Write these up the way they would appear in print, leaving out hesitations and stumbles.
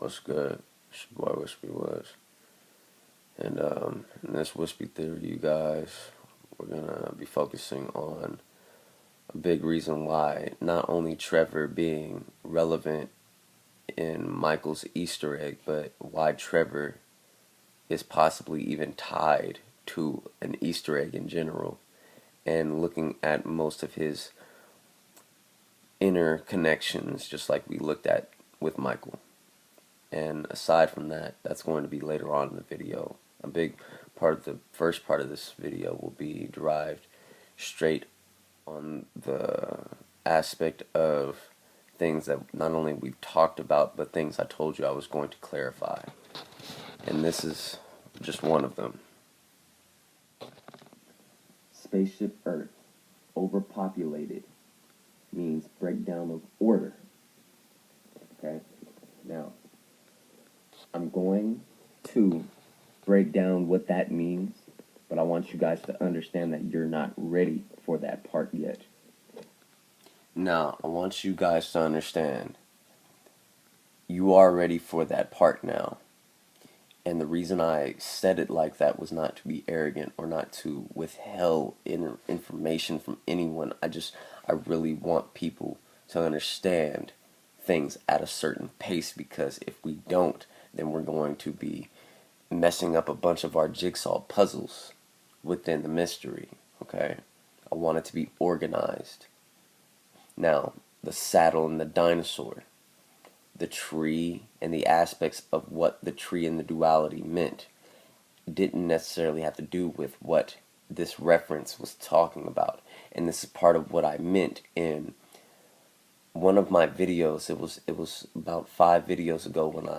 What's good? It's your boy Whispy Woodz. And in this Whispy Theory, you guys, we're gonna be focusing on a big reason why not only Trevor being relevant in Michael's Easter egg, but why Trevor is possibly even tied to an Easter egg in general, and looking at most of his inner connections, just like we looked at with Michael. And aside from that, that's going to be later on in the video. A big part of the first part of this video will be derived straight on the aspect of things that not only we've talked about, but things I told you I was going to clarify. And this is just one of them. Spaceship Earth, overpopulated, means breakdown of order. Okay? Now, I'm going to break down what that means, but I want you guys to understand that you're not ready for that part yet. Now, I want you guys to understand you are ready for that part now. And the reason I said it like that was not to be arrogant or not to withhold information from anyone. I really want people to understand things at a certain pace, because if we don't, then we're going to be messing up a bunch of our jigsaw puzzles within the mystery, okay? I want it to be organized. Now, the saddle and the dinosaur, the tree and the aspects of what the tree and the duality meant didn't necessarily have to do with what this reference was talking about. And this is part of what I meant in one of my videos. It was about 5 videos ago when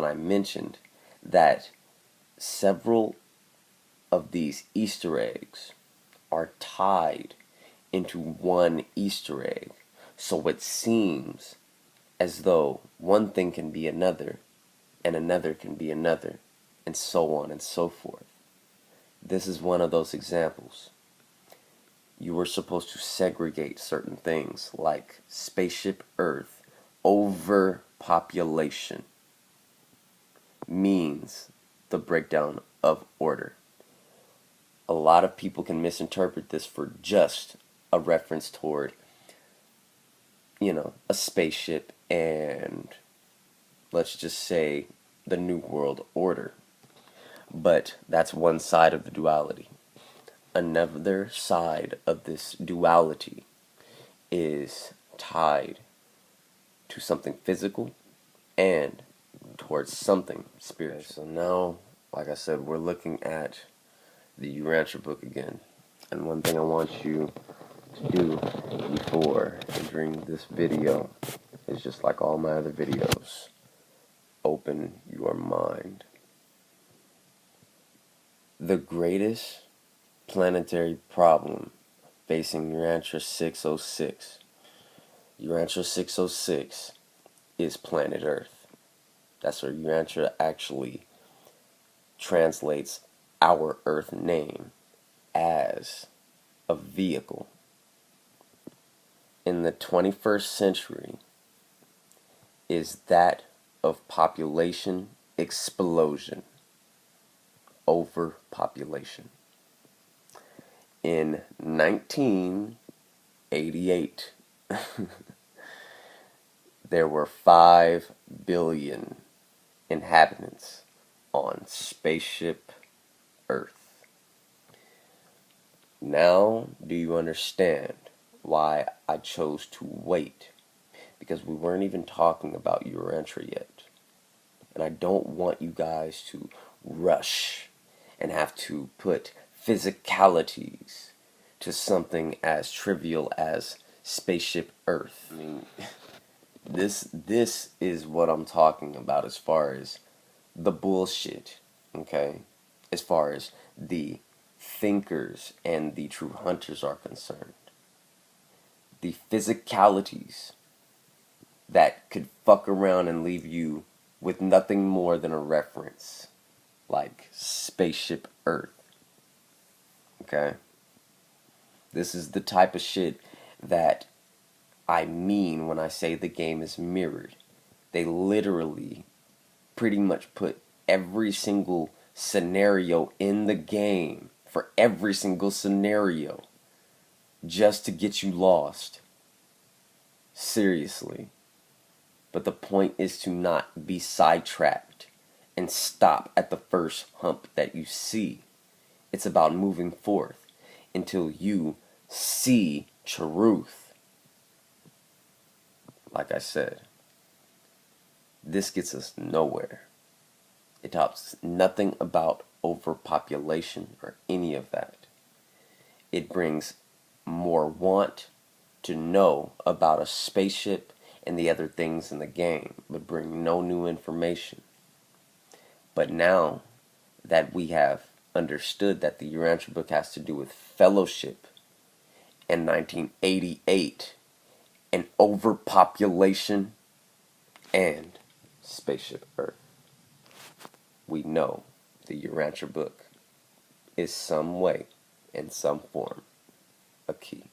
I mentioned that several of these Easter eggs are tied into one Easter egg. So it seems as though one thing can be another, and another can be another, and so on and so forth. This is one of those examples. You were supposed to segregate certain things, like Spaceship Earth, overpopulation, means the breakdown of order. A lot of people can misinterpret this for just a reference toward, a spaceship and, let's just say, the New World Order. But that's one side of the duality. Another side of this duality is tied to something physical and towards something spiritual. Okay, so now, like I said, we're looking at the Urantia book again. And one thing I want you to do before entering this video is, just like all my other videos, open your mind. The greatest planetary problem facing Urantia 606. Urantia 606 is planet Earth. That's where Urantia actually translates our Earth name as a vehicle. In the 21st century is that of population explosion, overpopulation. In 1988, there were 5 billion inhabitants on Spaceship Earth. Now, do you understand why I chose to wait? Because we weren't even talking about Urantia yet. And I don't want you guys to rush and have to put physicalities to something as trivial as Spaceship Earth. I mean, this is what I'm talking about as far as the bullshit, okay? As far as the thinkers and the true hunters are concerned. The physicalities that could fuck around and leave you with nothing more than a reference, like Spaceship Earth. Okay? This is the type of shit that I mean when I say the game is mirrored. They literally pretty much put every single scenario in the game for every single scenario just to get you lost. Seriously. But the point is to not be sidetracked and stop at the first hump that you see. It's about moving forth until you see truth. Like I said, this gets us nowhere. It talks nothing about overpopulation or any of that. It brings more want to know about a spaceship and the other things in the game, but bring no new information. But now that we have understood that the Urantia book has to do with fellowship in 1988 and overpopulation and spaceship Earth, we know the Urantia book is some way, in some form, a key.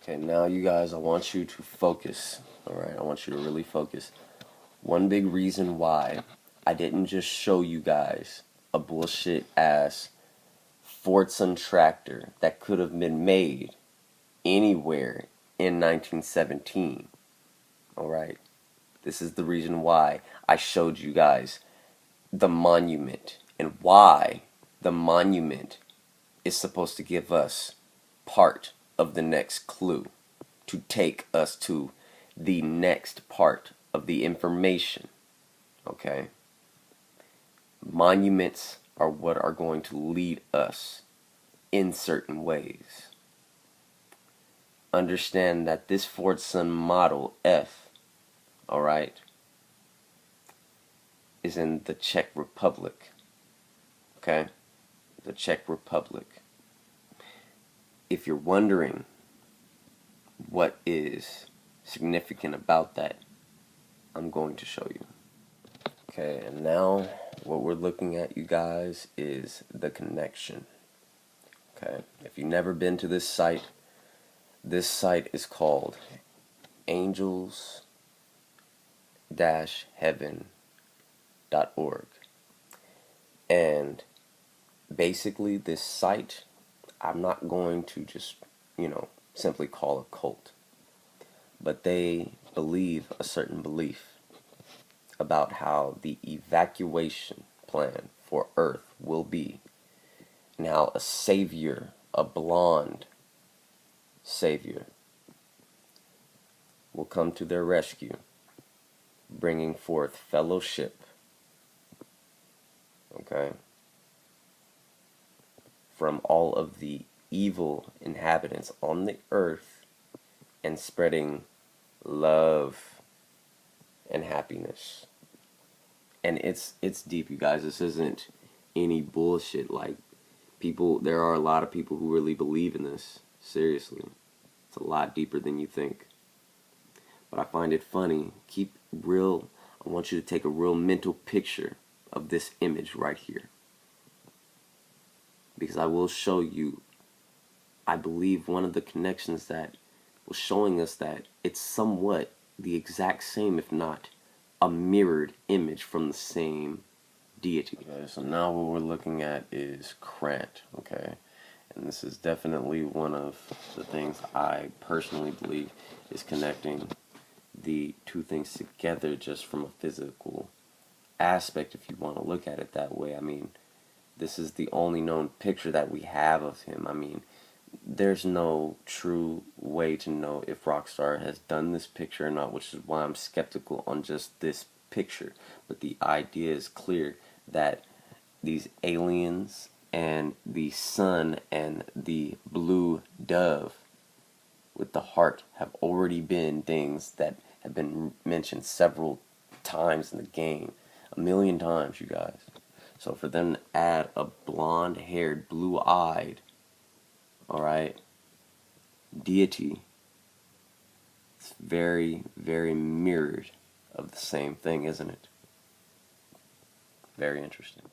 Okay, now you guys, I want you to focus. Alright, I want you to really focus. One big reason why I didn't just show you guys a bullshit ass Fordson tractor that could have been made anywhere in 1917. Alright, this is the reason why I showed you guys the monument and why the monument is supposed to give us part of the next clue to take us to the next part of the information. Okay? Monuments are what are going to lead us in certain ways. Understand that this Fordson Model F, alright, is in the Czech Republic. Okay? The Czech Republic. If you're wondering what is significant about that, I'm going to show you. Okay, and now what we're looking at, you guys, is the connection. Okay, if you've never been to this site is called angels-heaven.org. And basically this site, I'm not going to just, simply call a cult. But they believe a certain belief about how the evacuation plan for Earth will be. And how a savior, a blonde savior, will come to their rescue, bringing forth fellowship. Okay? From all of the evil inhabitants on the earth and spreading love and happiness. And it's deep, you guys. This isn't any bullshit. Like, there are a lot of people who really believe in this. Seriously. It's a lot deeper than you think. But I find it funny. I want you to take a real mental picture of this image right here. Because I will show you, I believe, one of the connections that was showing us that it's somewhat the exact same, if not a mirrored image from the same deity. Okay, so now what we're looking at is Krant, okay? And this is definitely one of the things I personally believe is connecting the two things together just from a physical aspect, if you want to look at it that way. I mean, this is the only known picture that we have of him. I mean, there's no true way to know if Rockstar has done this picture or not, which is why I'm skeptical on just this picture. But the idea is clear that these aliens and the sun and the blue dove with the heart have already been things that have been mentioned several times in the game. 1,000,000 times, you guys. So for them to add a blonde-haired, blue-eyed, alright, deity, it's very, very mirrored of the same thing, isn't it? Very interesting.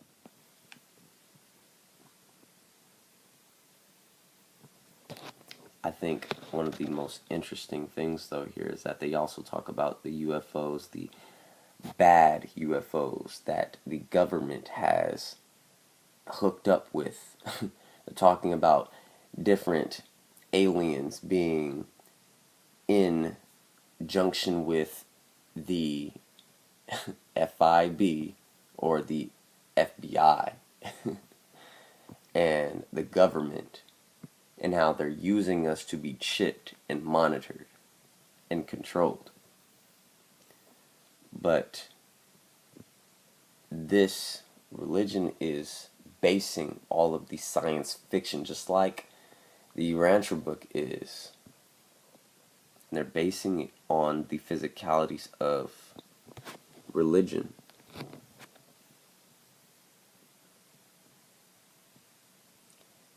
I think one of the most interesting things, though, here is that they also talk about the UFOs, the bad UFOs that the government has hooked up with. They're talking about different aliens being in junction with the FIB or the FBI and the government, and how they're using us to be chipped and monitored and controlled. But this religion is basing all of the science fiction, just like the Rancher book is. And they're basing it on the physicalities of religion.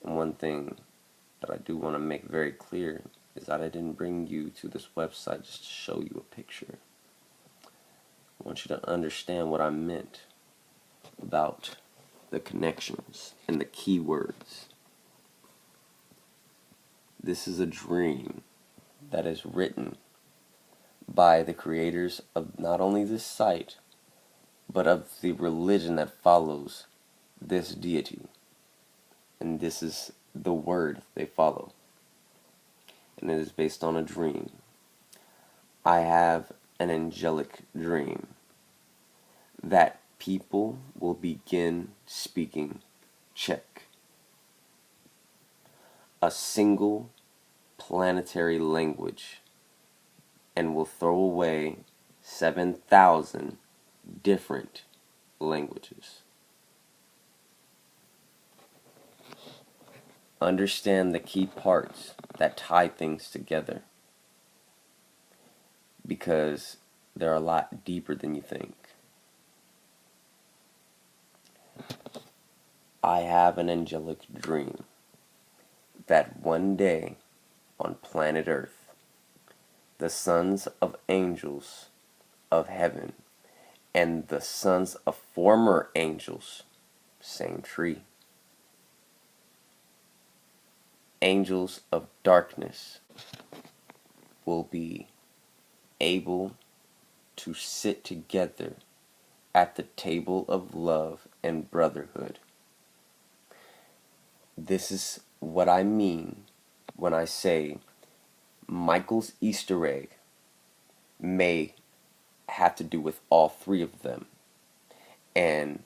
And one thing that I do want to make very clear is that I didn't bring you to this website just to show you a picture. I want you to understand what I meant about the connections and the keywords. This is a dream that is written by the creators of not only this site, but of the religion that follows this deity. And this is the word they follow. And it is based on a dream. I have an angelic dream that people will begin speaking Czech, a single planetary language, and will throw away 7,000 different languages. Understand the key parts that tie things together, because they're a lot deeper than you think. I have an angelic dream that one day on planet Earth, the sons of angels of heaven and the sons of former angels, same tree, angels of darkness, will be able to sit together at the table of love and brotherhood. This is what I mean when I say Michael's Easter egg may have to do with all three of them, and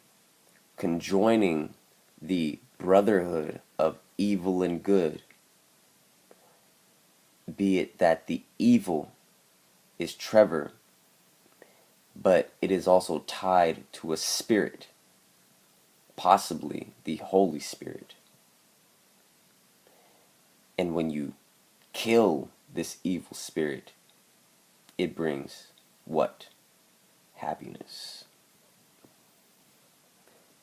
conjoining the brotherhood of evil and good, be it that the evil is Trevor, but it is also tied to a spirit, possibly the Holy Spirit. And when you kill this evil spirit, it brings what? Happiness.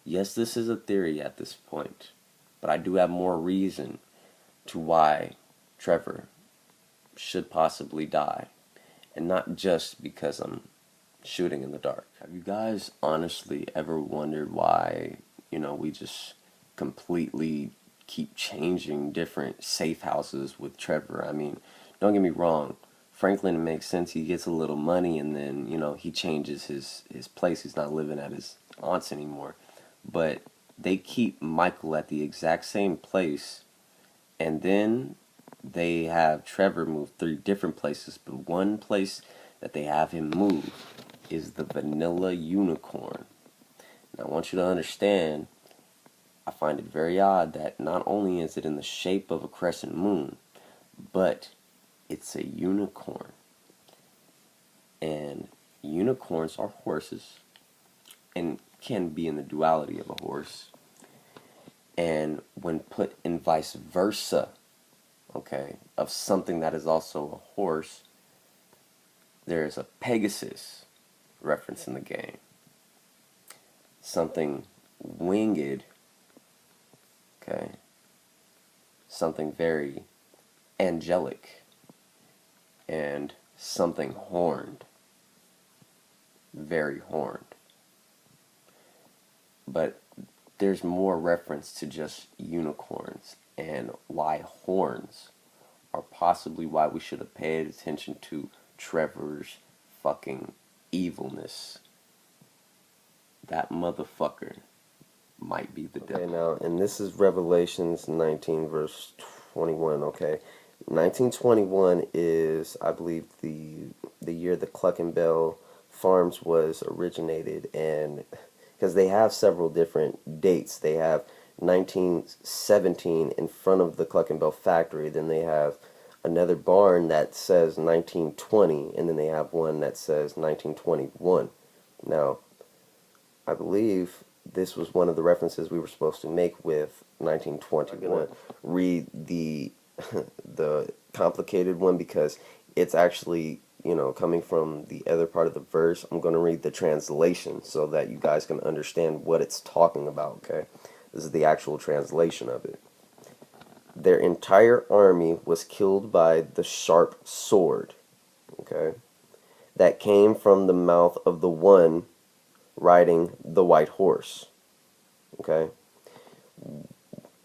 Yes, this is a theory at this point, but I do have more reason to why Trevor should possibly die, and not just because I'm shooting in the dark. Have you guys honestly ever wondered why, we just completely keep changing different safe houses with Trevor? I mean, don't get me wrong, Franklin makes sense. He gets a little money and then, he changes his place. He's not living at his aunt's anymore. But they keep Michael at the exact same place, and then they have Trevor move 3 different places, but one place that they have him move is the Vanilla Unicorn. Now, I want you to understand, I find it very odd that not only is it in the shape of a crescent moon, but it's a unicorn. And unicorns are horses, and can be in the duality of a horse. And when put in vice versa, okay, of something that is also a horse, there's a Pegasus reference in the game. Something winged, okay, something very angelic, and something horned, very horned. But there's more reference to just unicorns, and why horns are possibly why we should have paid attention to Trevor's fucking evilness that motherfucker might be the devil. Okay, now, and this is Revelations 19, verse 21, okay? 1921 is, I believe, the year the Cluckenbell Farms was originated, and because they have several different dates. They have 1917 in front of the Cluckenbell factory, then they have another barn that says 1920, and then they have one that says 1921. Now, I believe this was one of the references we were supposed to make with 1921. I'm gonna read the the complicated one because it's actually, coming from the other part of the verse. I'm going to read the translation so that you guys can understand what it's talking about, okay? This is the actual translation of it. Their entire army was killed by the sharp sword, okay, that came from the mouth of the one riding the white horse, okay?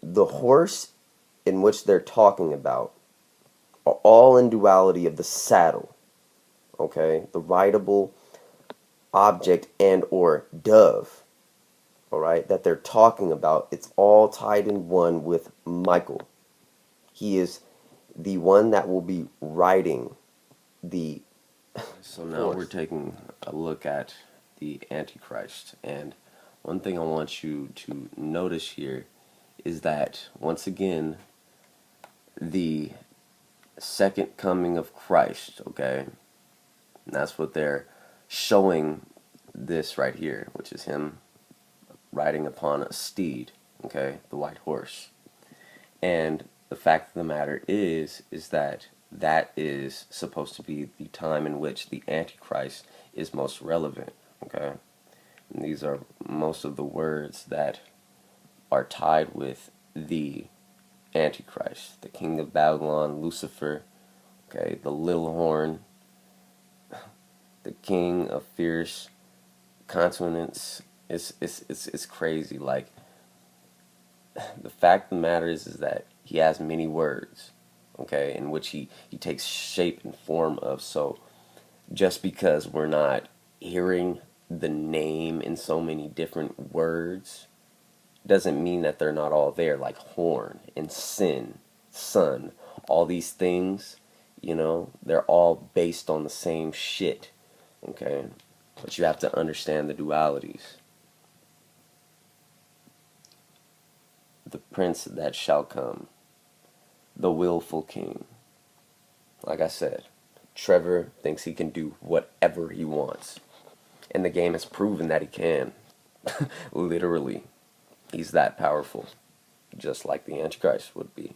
The horse in which they're talking about are all in duality of the saddle, okay? The rideable object and or dove, all right, that they're talking about. It's all tied in one with Michael. He is the one that will be riding the So now we're taking a look at the Antichrist, and one thing I want you to notice here is that, once again, the second coming of Christ, okay? And that's what they're showing this right here, which is him riding upon a steed, okay? The white horse. And the fact of the matter is that that is supposed to be the time in which the Antichrist is most relevant, okay? And these are most of the words that are tied with the Antichrist, the king of Babylon, Lucifer, okay, the little horn, the king of fierce consonants. It's crazy. Like, the fact of the matter is that he has many words, okay, in which he takes shape and form of. So just because we're not hearing the name in so many different words doesn't mean that they're not all there, like horn and sin, sun, all these things, they're all based on the same shit, okay? But you have to understand the dualities. The prince that shall come, the willful king. Like I said, Trevor thinks he can do whatever he wants, and the game has proven that he can. Literally. He's that powerful, just like the Antichrist would be.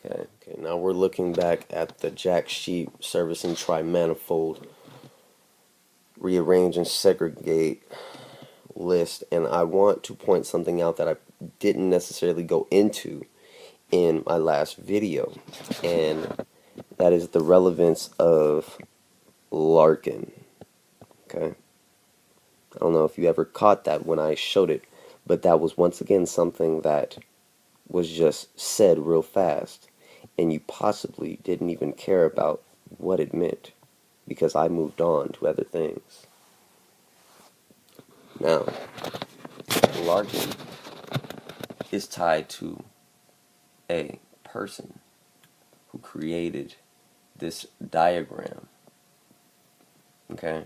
Okay, now we're looking back at the jack sheep service and tri-manifold rearrange and segregate list, and I want to point something out that I didn't necessarily go into in my last video, and that is the relevance of Larkin. Okay, I don't know if you ever caught that when I showed it, but that was once again something that was just said real fast, and you possibly didn't even care about what it meant, because I moved on to other things. Now, Larkin is tied to a person who created this diagram, okay?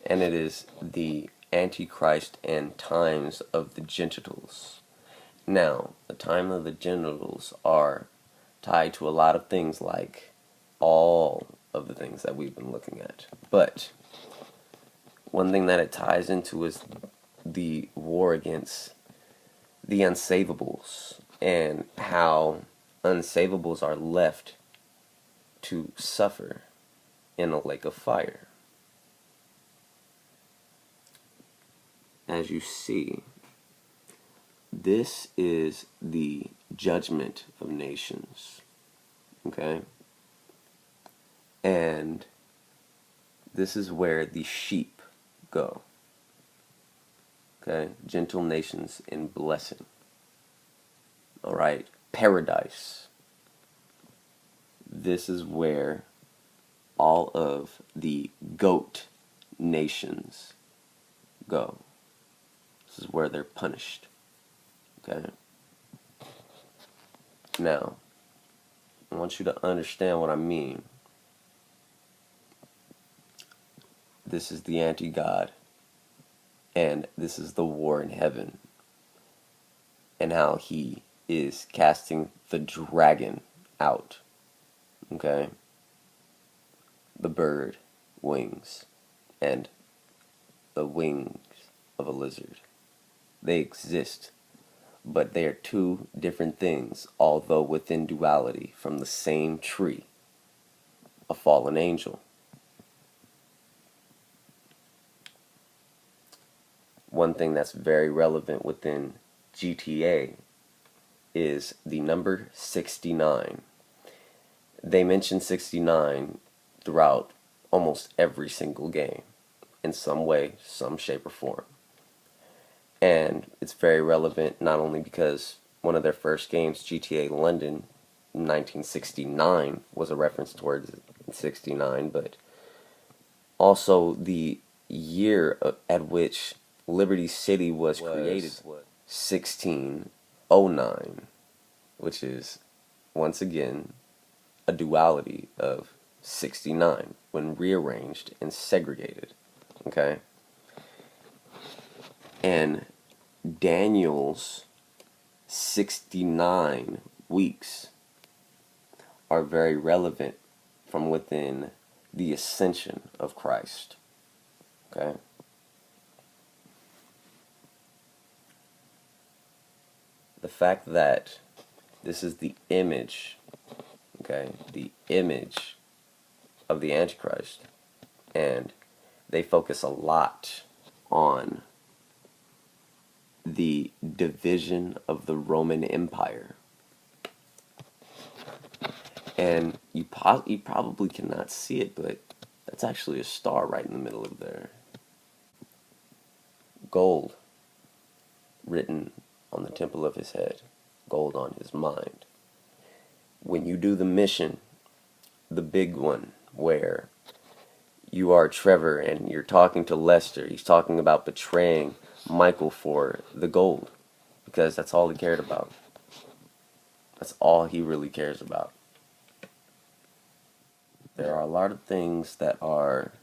And it is the Antichrist and times of the genitals. Now, the time of the genitals are tied to a lot of things, like all of the things that we've been looking at. But one thing that it ties into is the war against the unsavables, and how unsavables are left to suffer in a lake of fire. As you see, this is the judgment of nations, okay? And this is where the sheep go, okay? Gentle nations in blessing, all right? Paradise. This is where all of the goat nations go, is where they're punished. Okay? Now, I want you to understand what I mean. This is the anti-God, and this is the war in heaven, and how he is casting the dragon out. Okay? The bird wings and the wings of a lizard. They exist, but they are two different things, although within duality, from the same tree, a fallen angel. One thing that's very relevant within GTA is the number 69. They mention 69 throughout almost every single game, in some way, some shape or form. And it's very relevant not only because one of their first games, GTA London 1969, was a reference towards 69, but also the year at which Liberty City was created, 1609, which is, once again, a duality of 69 when rearranged and segregated. Okay? And Daniel's 69 weeks are very relevant from within the ascension of Christ. Okay? The fact that this is the image, okay, the image of the Antichrist, and they focus a lot on the division of the Roman Empire. And you probably cannot see it, but that's actually a star right in the middle of there. Gold written on the temple of his head, gold on his mind. When you do the mission, the big one, where you are Trevor and you're talking to Lester, he's talking about betraying Michael for the gold, because that's all he cared about. That's all he really cares about. There are a lot of things that are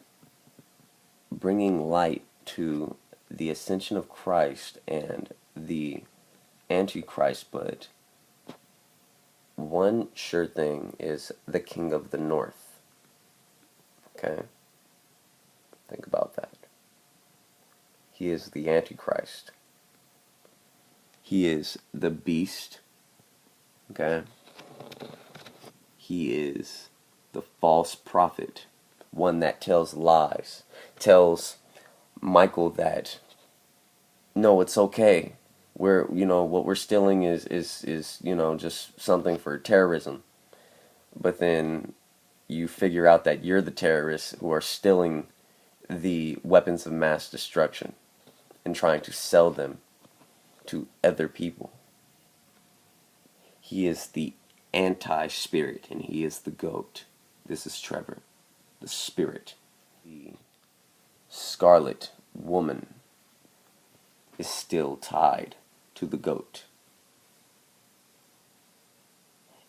bringing light to the ascension of Christ and the Antichrist, but one sure thing is the King of the North. Okay? Think about that. He is the Antichrist. He is the beast. Okay? He is the false prophet. One that tells lies. Tells Michael that, no, it's okay. What we're stealing is just something for terrorism. But then you figure out that you're the terrorists who are stealing the weapons of mass destruction and trying to sell them to other people. He is the anti-spirit, and he is the goat. This is Trevor, the spirit. The scarlet woman is still tied to the goat.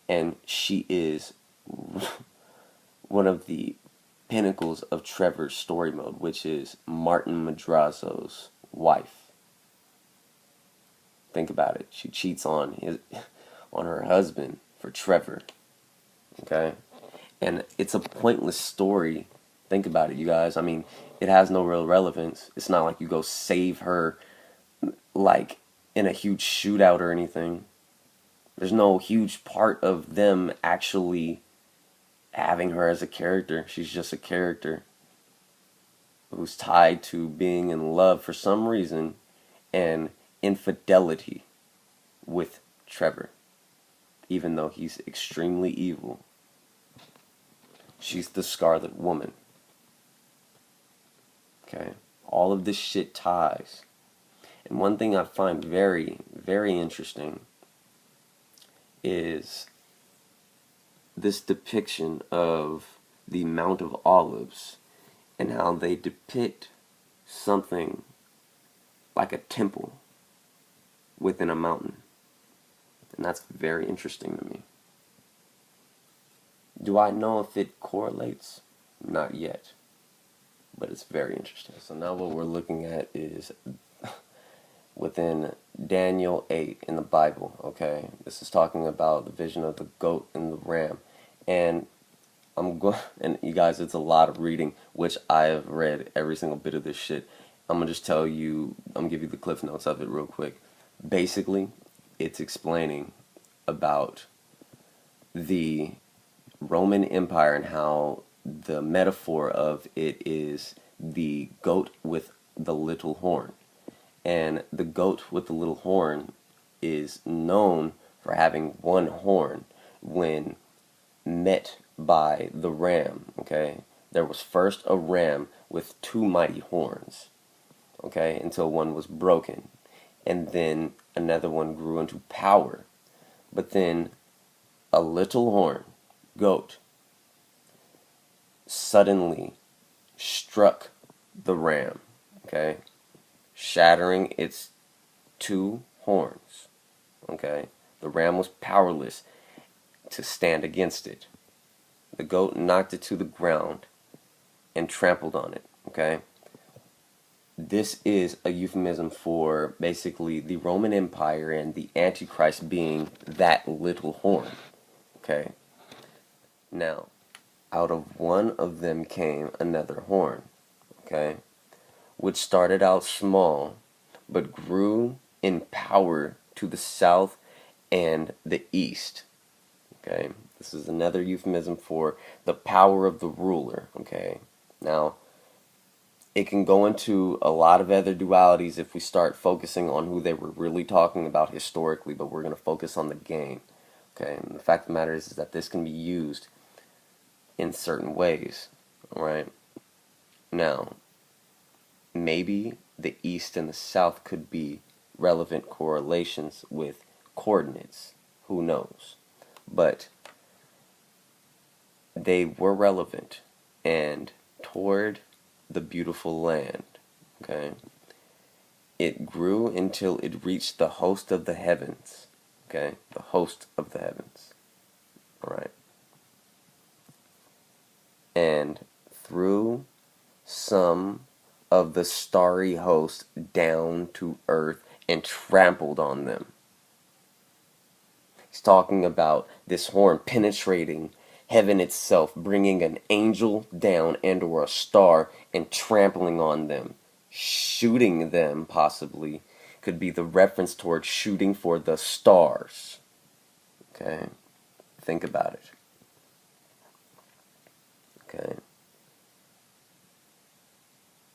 And she is one of the pinnacles of Trevor's story mode, which is Martin Madrazo's wife. Think about it. She cheats on her husband for Trevor. Okay? And it's a pointless story. Think about it, you guys. I mean, it has no real relevance. It's not like you go save her like in a huge shootout or anything. There's no huge part of them actually having her as a character. She's just a character who's tied to being in love for some reason and infidelity with Trevor, even though he's extremely evil. She's the Scarlet Woman. Okay? All of this shit ties. And one thing I find very, very interesting is this depiction of the Mount of Olives and how they depict something like a temple within a mountain. And that's very interesting to me. Do I know if it correlates? Not yet. But it's very interesting. So now what we're looking at is within Daniel 8 in the Bible, okay? This is talking about the vision of the goat and the ram. And and you guys, it's a lot of reading, which I have read every single bit of this shit. I'm gonna just tell you, I'm gonna give you the cliff notes of it real quick. Basically, it's explaining about the Roman Empire and how the metaphor of it is the goat with the little horn. And the goat with the little horn is known for having one horn when met by the ram, okay? There was first a ram with two mighty horns, okay, until one was broken. And then another one grew into power. But then a little horn, goat, suddenly struck the ram, okay, shattering its two horns, okay. The ram was powerless to stand against it. The goat knocked it to the ground and trampled on it, okay. This is a euphemism for basically the Roman Empire and the Antichrist being that little horn, okay. Now, out of one of them came another horn, okay, which started out small but grew in power to the south and the east, okay. This is another euphemism for the power of the ruler, okay. Now, it can go into a lot of other dualities if we start focusing on who they were really talking about historically, but we're going to focus on the game, okay. And the fact of the matter is that this can be used in certain ways, alright? Now, maybe the east and the south could be relevant correlations with coordinates, who knows? But they were relevant and toward the beautiful land, okay? It grew until it reached the host of the heavens, okay? The host of the heavens, alright? And threw some of the starry host down to earth and trampled on them. He's talking about this horn penetrating heaven itself, bringing an angel down and or a star and trampling on them, shooting them possibly, could be the reference towards shooting for the stars. Okay? Think about it. Okay.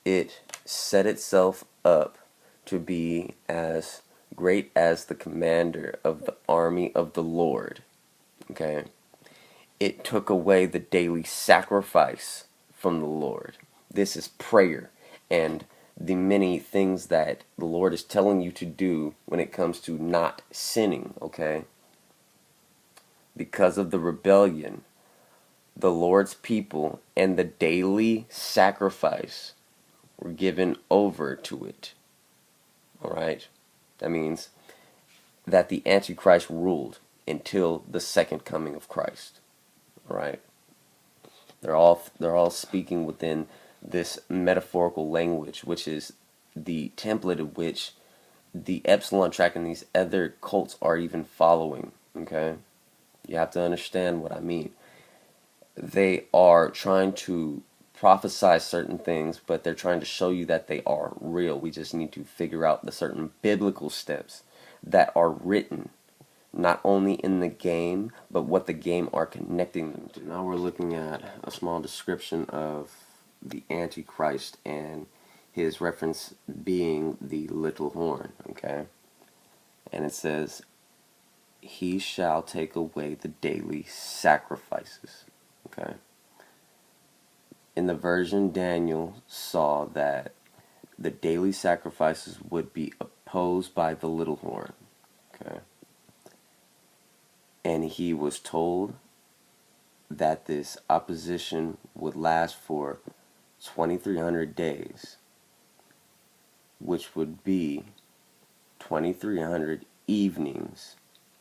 It set itself up to be as great as the commander of the army of the Lord. Okay. It took away the daily sacrifice from the Lord. This is prayer and the many things that the Lord is telling you to do when it comes to not sinning, okay? Because of the rebellion, the Lord's people and the daily sacrifice were given over to it. Alright? That means that the Antichrist ruled until the second coming of Christ. Alright? They're all speaking within this metaphorical language, which is the template of which the Epsilon track and these other cults are even following. Okay? You have to understand what I mean. They are trying to prophesy certain things, but they're trying to show you that they are real. We just need to figure out the certain biblical steps that are written, not only in the game, but what the game are connecting them to. Now we're looking at a small description of the Antichrist and his reference being the little horn, okay? And it says, he shall take away the daily sacrifices. Okay. In the version, Daniel saw that the daily sacrifices would be opposed by the little horn. Okay. And he was told that this opposition would last for 2,300 days. which would be 2300 evenings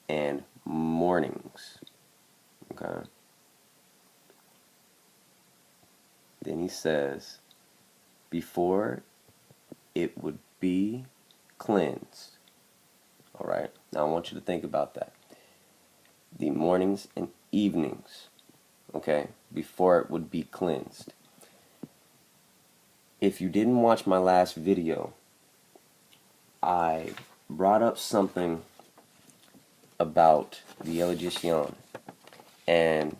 and mornings. Okay. Then he says, before it would be cleansed. Alright? Now I want you to think about that. The mornings and evenings. Okay? Before it would be cleansed. If you didn't watch my last video, I brought up something about the elocution, and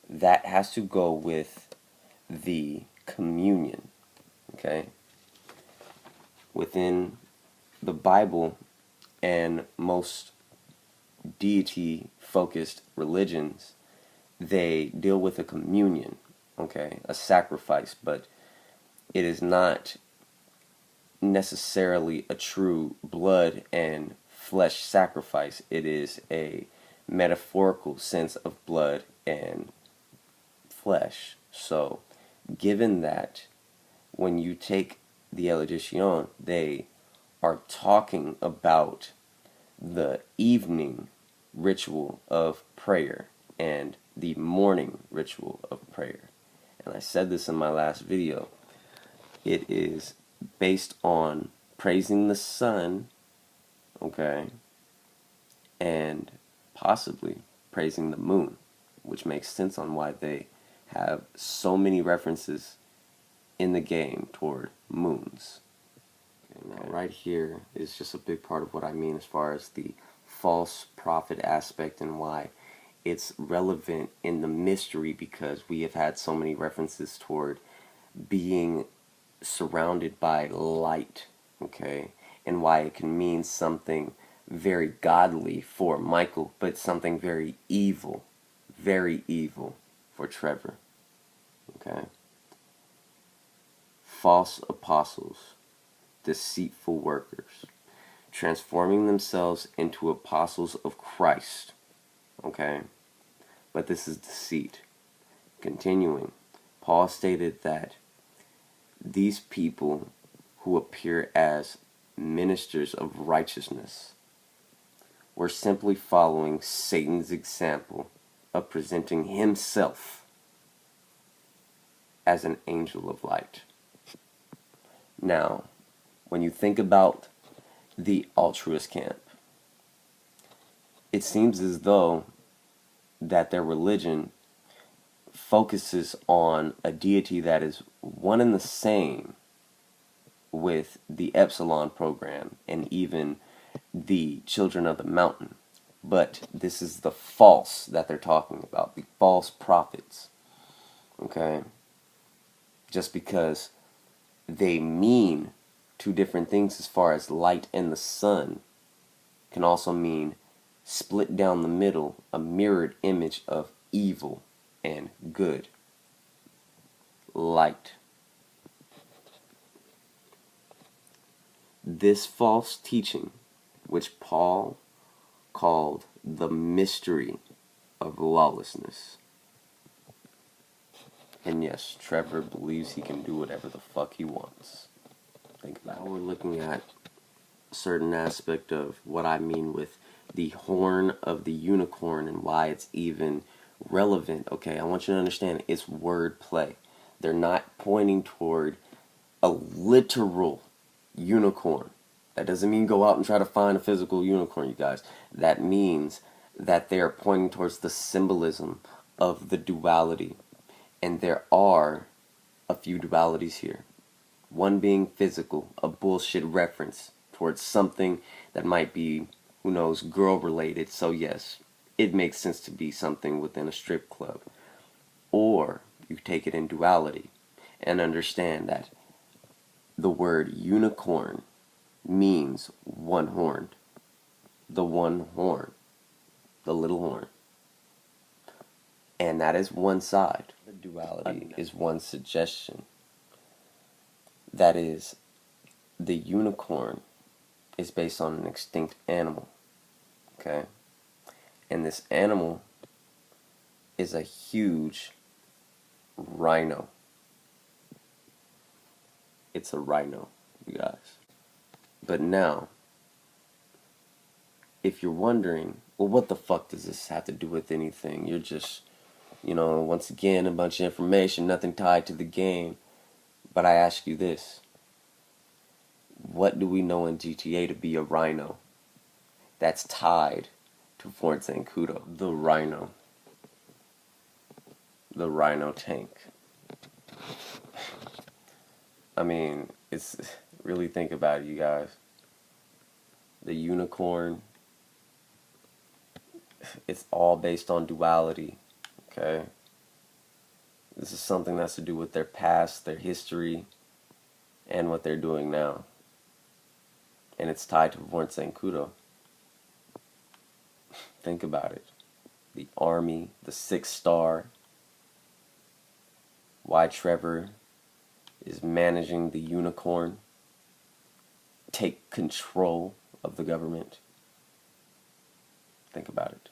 that has to go with the communion. Okay? Within the Bible and most deity focused religions, they deal with a communion, okay, a sacrifice, but it is not necessarily a true blood and flesh sacrifice. It is a metaphorical sense of blood and flesh. So given that, when you take the elocution, they are talking about the evening ritual of prayer and the morning ritual of prayer. And I said this in my last video. It is based on praising the sun, okay, and possibly praising the moon, which makes sense on why they have so many references in the game toward moons. Okay, now right here is just a big part of what I mean as far as the false prophet aspect and why it's relevant in the mystery, because we have had so many references toward being surrounded by light, okay, and why it can mean something very godly for Michael, but something very evil for Trevor, okay. False apostles, deceitful workers, transforming themselves into apostles of Christ, okay, but this is deceit. Continuing, Paul stated that these people who appear as ministers of righteousness were simply following Satan's example of presenting himself as an angel of light. Now, when you think about the altruist camp, it seems as though that their religion focuses on a deity that is one and the same with the Epsilon program and even the Children of the Mountain. But this is the false that they're talking about, the false prophets. Okay? Just because they mean two different things as far as light and the sun can also mean split down the middle, a mirrored image of evil and good. Light. This false teaching, which Paul called the mystery of lawlessness. And yes, Trevor believes he can do whatever the fuck he wants. Think about it. We're looking at a certain aspect of what I mean with the horn of the unicorn and why it's even relevant. Okay, I want you to understand it's wordplay. They're not pointing toward a literal unicorn. That doesn't mean go out and try to find a physical unicorn, you guys. That means that they are pointing towards the symbolism of the duality. And there are a few dualities here. One being physical, a bullshit reference towards something that might be, who knows, girl related. So yes, it makes sense to be something within a strip club. Or you take it in duality and understand that the word unicorn means one-horned. The one horn. The little horn. And that is one side. The duality is one suggestion. That is, the unicorn is based on an extinct animal. Okay? And this animal is a huge rhino. It's a rhino, you guys. But now, if you're wondering, well, what the fuck does this have to do with anything? You're just, once again, a bunch of information, nothing tied to the game. But I ask you this. What do we know in GTA to be a rhino that's tied to Fort Zancudo? The rhino. The rhino tank. I mean, it's really think about it, you guys. The unicorn, it's all based on duality, okay? This is something that's to do with their past, their history, and what they're doing now. And it's tied to Fort Zancudo. Think about it. The army, the 6-star, why Trevor is managing the unicorn, take control of the government. Think about it.